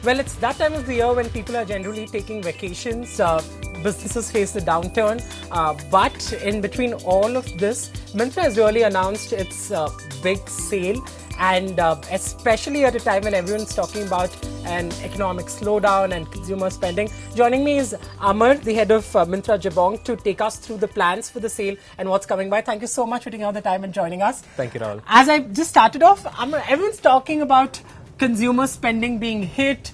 Well, it's that time of the year when people are generally taking vacations. Businesses face the downturn. But in between all of this, Myntra has really announced its big sale. And especially at a time when everyone's talking about an economic slowdown and consumer spending. Joining me is Amar, the head of Myntra Jabong, to take us through the plans for the sale and what's coming by. Thank you so much for taking out the time and joining us. Thank you, Rahul. As I just started off, Amar, everyone's talking about consumer spending being hit,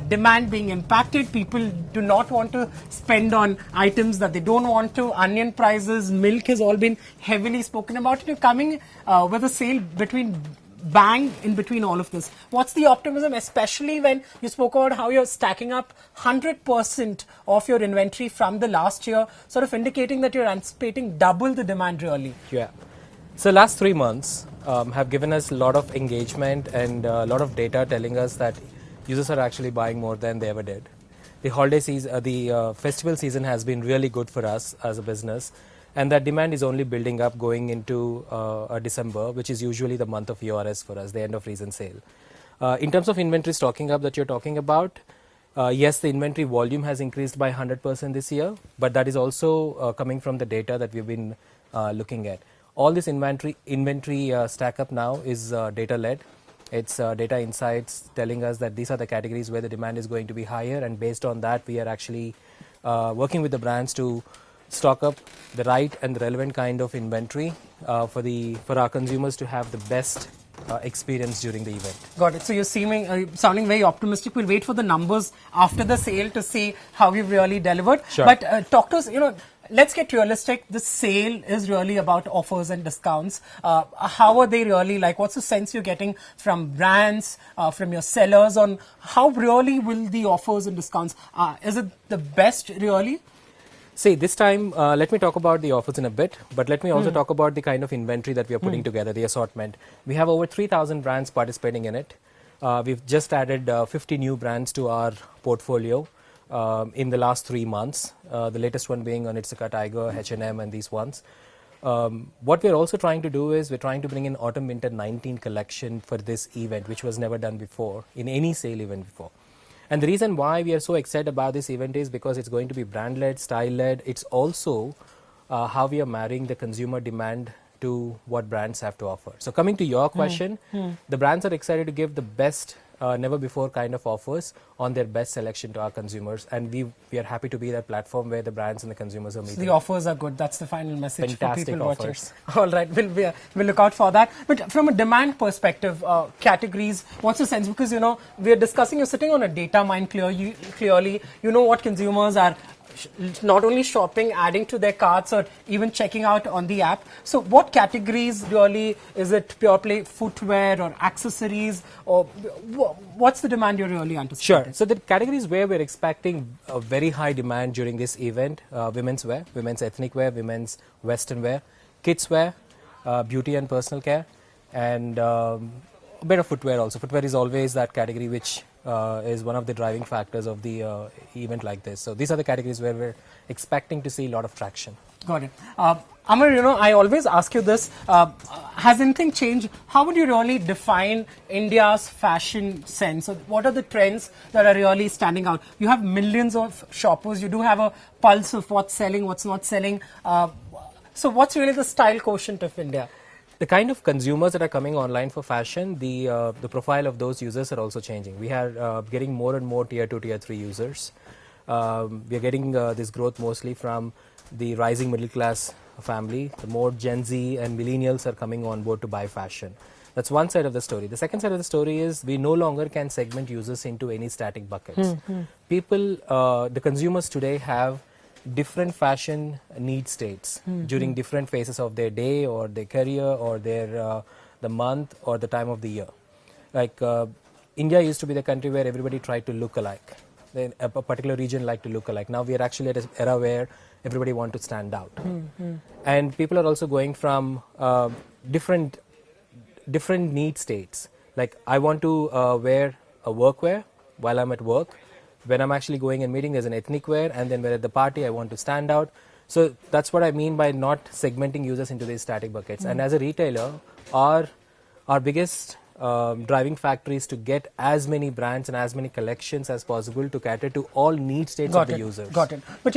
demand being impacted. People do not want to spend on items that they don't want to. Onion prices, milk has all been heavily spoken about. You're coming with a sale bang in between all of this. What's the optimism, especially when you spoke about how you're stacking up 100% of your inventory from the last year, sort of indicating that you're anticipating double the demand really? Yeah. So last 3 months have given us a lot of engagement and a lot of data telling us that users are actually buying more than they ever did. The holiday season, the festival season has been really good for us as a business. And that demand is only building up going into December, which is usually the month of EORS for us, the end of reason sale. In terms of inventory stocking up that you're talking about, yes, the inventory volume has increased by 100% this year, but that is also coming from the data that we've been looking at. All this inventory stack up now is data-led. It's data insights telling us that these are the categories where the demand is going to be higher, and based on that, we are actually working with the brands to stock up the right and the relevant kind of inventory for our consumers to have the best experience during the event. Got it. So you're sounding very optimistic. We'll wait for the numbers after the sale to see how you've really delivered. Sure. But talk to us, let's get realistic. The sale is really about offers and discounts. How are they really like? What's the sense you're getting from brands, from your sellers on how really will the offers and discounts? Is it the best really? See, this time, let me talk about the offers in a bit, but let me also talk about the kind of inventory that we are putting together, the assortment. We have over 3,000 brands participating in it. We've just added 50 new brands to our portfolio in the last 3 months, the latest one being Onitsuka Tiger, H&M and these ones. What we're also trying to do is we're trying to bring in Autumn Winter 19 collection for this event, which was never done before, in any sale event before. And the reason why we are so excited about this event is because it's going to be brand-led, style-led. It's also how we are marrying the consumer demand to what brands have to offer. So coming to your question, the brands are excited to give the best, never before kind of offers on their best selection to our consumers. And we are happy to be that platform where the brands and the consumers are meeting. So the offers are good. That's the final message. Fantastic for people offers. watching. All right, we'll look out for that. But from a demand perspective, categories, what's the sense? Because, we're discussing, you're sitting on a data mine clearly. You know what consumers are not only shopping, adding to their carts or even checking out on the app. So what categories really, is it pure play footwear or accessories, or what's the demand you're really anticipating? Sure. So the categories where we're expecting a very high demand during this event, women's wear, women's ethnic wear, women's western wear, kids wear, beauty and personal care, and a bit of footwear also. Footwear is always that category which is one of the driving factors of the event like this. So these are the categories where we're expecting to see a lot of traction. Got it. Amar, I always ask you this. Has anything changed? How would you really define India's fashion sense? So what are the trends that are really standing out? You have millions of shoppers. You do have a pulse of what's selling, what's not selling. So what's really the style quotient of India? The kind of consumers that are coming online for fashion, the profile of those users are also changing. We are getting more and more tier 2, tier 3 users. We are getting this growth mostly from the rising middle class family. The more Gen Z and millennials are coming on board to buy fashion. That's one side of the story. The second side of the story is we no longer can segment users into any static buckets. People, the consumers today have different fashion need states during different phases of their day or their career or their the month or the time of the year. Like India used to be the country where everybody tried to look alike. A particular region liked to look alike. Now we are actually at an era where everybody wants to stand out. And people are also going from different need states. Like I want to wear a workwear while I'm at work. When I'm actually going and meeting, there's an ethnic wear, and then when at the party, I want to stand out. So that's what I mean by not segmenting users into these static buckets. And as a retailer, our biggest driving factories to get as many brands and as many collections as possible to cater to all need states of the users. Got it. But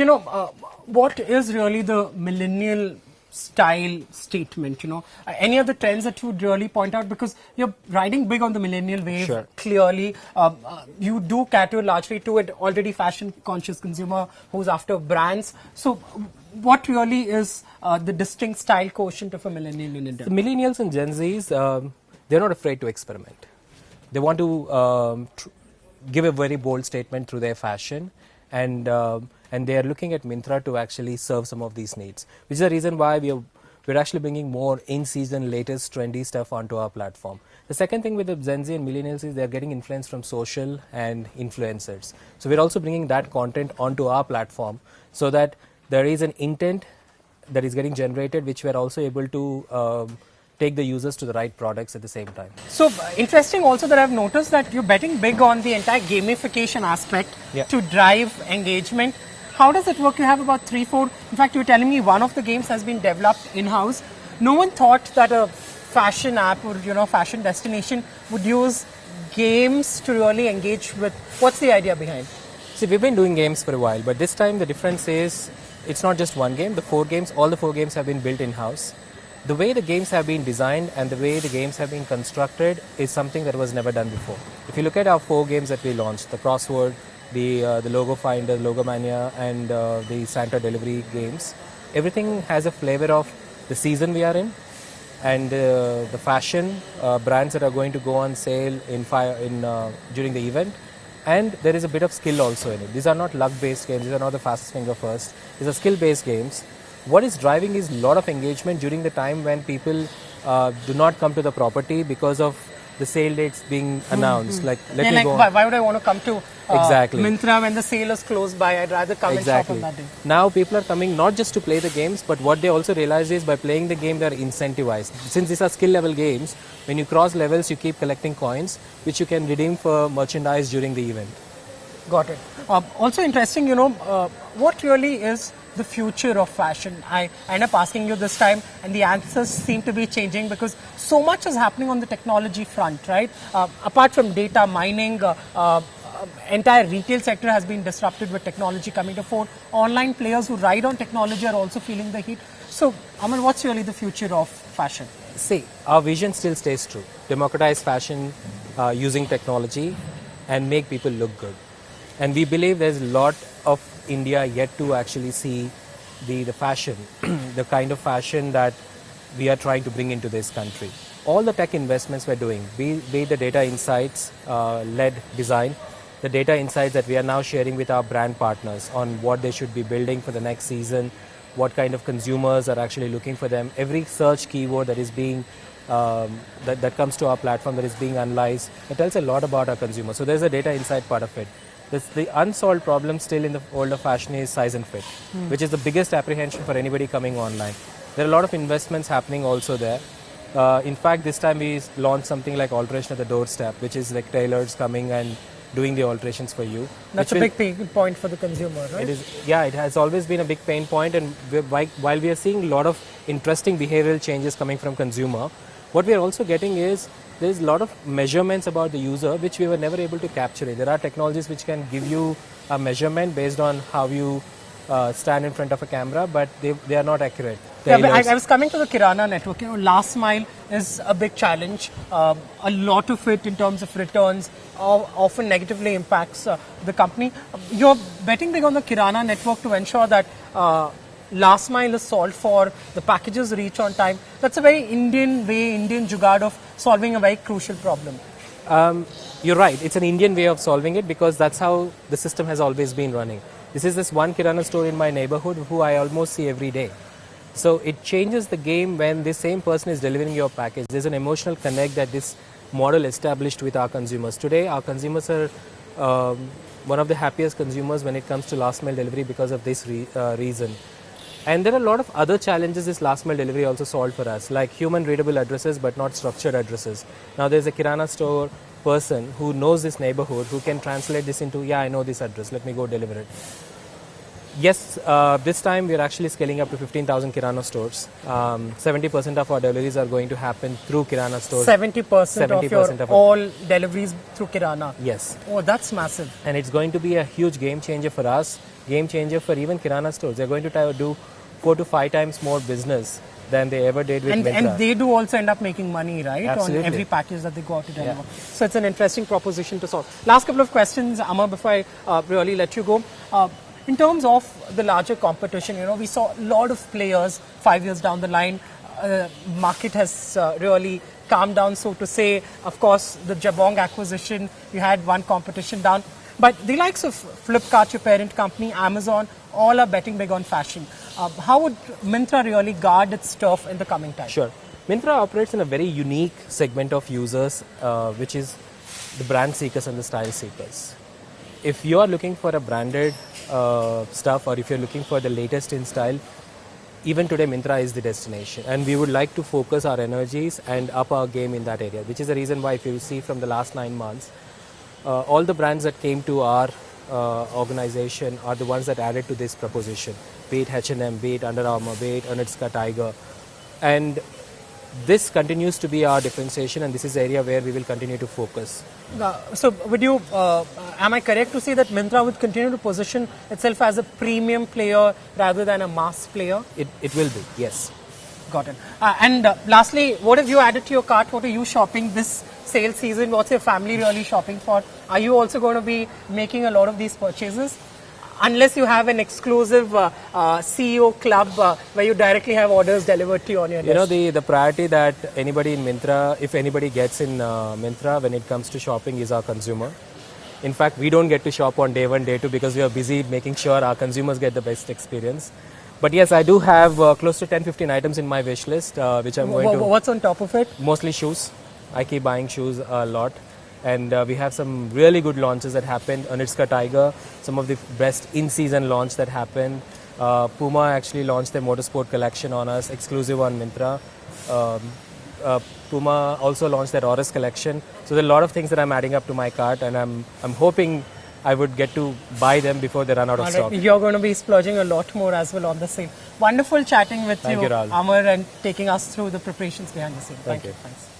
what is really the millennial style statement? Any other trends that you would really point out, because you're riding big on the millennial wave. Sure. Clearly, you do cater largely to an already fashion conscious consumer who's after brands. So what really is the distinct style quotient of a millennial in India? The millennials and Gen Zs, they're not afraid to experiment. They want to give a very bold statement through their fashion, and they are looking at Myntra to actually serve some of these needs, which is the reason why we're actually bringing more in-season, latest, trendy stuff onto our platform. The second thing with the Gen Z and millennials is they're getting influence from social and influencers. So we're also bringing that content onto our platform so that there is an intent that is getting generated, which we're also able to take the users to the right products at the same time. So interesting also that I've noticed that you're betting big on the entire gamification aspect to drive engagement. How does it work? You have about 3-4. In fact, you were telling me one of the games has been developed in-house. No one thought that a fashion app or fashion destination would use games to really engage with. What's the idea behind? See, we've been doing games for a while, but this time the difference is it's not just one game. All the 4 games have been built in-house. The way the games have been designed and the way the games have been constructed is something that was never done before. If you look at our 4 games that we launched, the Crossword, the Logo Finder, Logo Mania, and the Santa Delivery games, everything has a flavor of the season we are in, and the fashion brands that are going to go on sale during the event. And there is a bit of skill also in it. These are not luck-based games. These are not the fastest finger first. These are skill-based games. What is driving is a lot of engagement during the time when people do not come to the property because of the sale dates being announced. Why would I want to come to exactly. Myntra when the sale is close by? I'd rather come and shop on that day. Now people are coming not just to play the games, but what they also realize is by playing the game, they are incentivized. Since these are skill level games, when you cross levels, you keep collecting coins, which you can redeem for merchandise during the event. Got it. Also interesting, what really is the future of fashion? I end up asking you this time, and the answers seem to be changing because so much is happening on the technology front, right? Apart from data mining, entire retail sector has been disrupted with technology coming to fore. Online players who ride on technology are also feeling the heat. So, Amar, what's really the future of fashion? See, our vision still stays true. Democratize fashion using technology and make people look good. And we believe there's a lot of India yet to actually see the fashion, the kind of fashion that we are trying to bring into this country. All the tech investments we're doing, be the data insights led design, the data insights that we are now sharing with our brand partners on what they should be building for the next season, what kind of consumers are actually looking for them. Every search keyword that is being that comes to our platform that is being analyzed, it tells a lot about our consumers. So there's a data insight part of it. The unsolved problem still in the world of fashion is size and fit, which is the biggest apprehension for anybody coming online. There are a lot of investments happening also there. In fact, this time we launched something like alteration at the doorstep, which is like tailors coming and doing the alterations for you. That's a big pain point for the consumer, right? It is, yeah, it has always been a big pain point, and while we are seeing a lot of interesting behavioral changes coming from consumer, what we are also getting is there's a lot of measurements about the user which we were never able to capture it. There are technologies which can give you a measurement based on how you stand in front of a camera, but they are not accurate. Yeah, but I was coming to the Kirana network. Last mile is a big challenge. A lot of it in terms of returns often negatively impacts the company. You're betting big on the Kirana network to ensure that last mile is solved for, the packages reach on time. That's a very Indian way, Indian jugaad of solving a very crucial problem. You're right. It's an Indian way of solving it because that's how the system has always been running. This is this one Kirana store in my neighborhood who I almost see every day. So it changes the game when this same person is delivering your package. There's an emotional connect that this model established with our consumers. Today, our consumers are one of the happiest consumers when it comes to last mile delivery because of this reason. And there are a lot of other challenges this last mile delivery also solved for us, like human readable addresses but not structured addresses. Now there's a Kirana store person who knows this neighborhood who can translate this into, yeah, I know this address, let me go deliver it. Yes, this time we are actually scaling up to 15,000 Kirana stores. 70% of our deliveries are going to happen through Kirana stores. 70% of your of all deliveries through Kirana. Yes. Oh, that's massive. And it's going to be a huge game changer for us, game changer for even Kirana stores. They're going to do 4 to 5 times more business than they ever did with Myntra. And they do also end up making money, right? Absolutely. On every package that they go out to deliver. So it's an interesting proposition to solve. Last couple of questions, Amar, before I really let you go. In terms of the larger competition, we saw a lot of players 5 years down the line. Market has really calmed down, so to say. Of course, the Jabong acquisition, you had one competition down. But the likes of Flipkart, your parent company, Amazon, all are betting big on fashion. How would Myntra really guard its turf in the coming time? Sure. Myntra operates in a very unique segment of users, which is the brand seekers and the style seekers. If you are looking for a branded stuff, or if you're looking for the latest in style, even today Myntra is the destination, and we would like to focus our energies and up our game in that area, which is the reason why, if you see from the last 9 months, all the brands that came to our organization are the ones that added to this proposition, be it H&M, be it Under Armour, be it Anitska Tiger, and this continues to be our differentiation, and this is the area where we will continue to focus. So would you, am I correct to say that Myntra would continue to position itself as a premium player rather than a mass player? It will be, yes. Got it. And lastly, what have you added to your cart? What are you shopping this sale season? What's your family really shopping for? Are you also going to be making a lot of these purchases? Unless you have an exclusive CEO club where you directly have orders delivered to you on your desk. The priority that anybody in Myntra, if anybody gets in Myntra when it comes to shopping, is our consumer. In fact, we don't get to shop on day 1, day 2 because we are busy making sure our consumers get the best experience. But yes, I do have close to 10-15 items in my wish list, which I'm going to... What's on top of it? Mostly shoes. I keep buying shoes a lot. And we have some really good launches that happened. Anitska Tiger, some of the best in-season launch that happened. Puma actually launched their motorsport collection on us, exclusive on Myntra. Puma also launched their Aurus collection. So there are a lot of things that I'm adding up to my cart, and I'm hoping I would get to buy them before they run out of stock. You're going to be splurging a lot more as well on the same. Wonderful chatting with Thank you, Rahul. Amar, and taking us through the preparations behind the scene. Thank you. Thanks.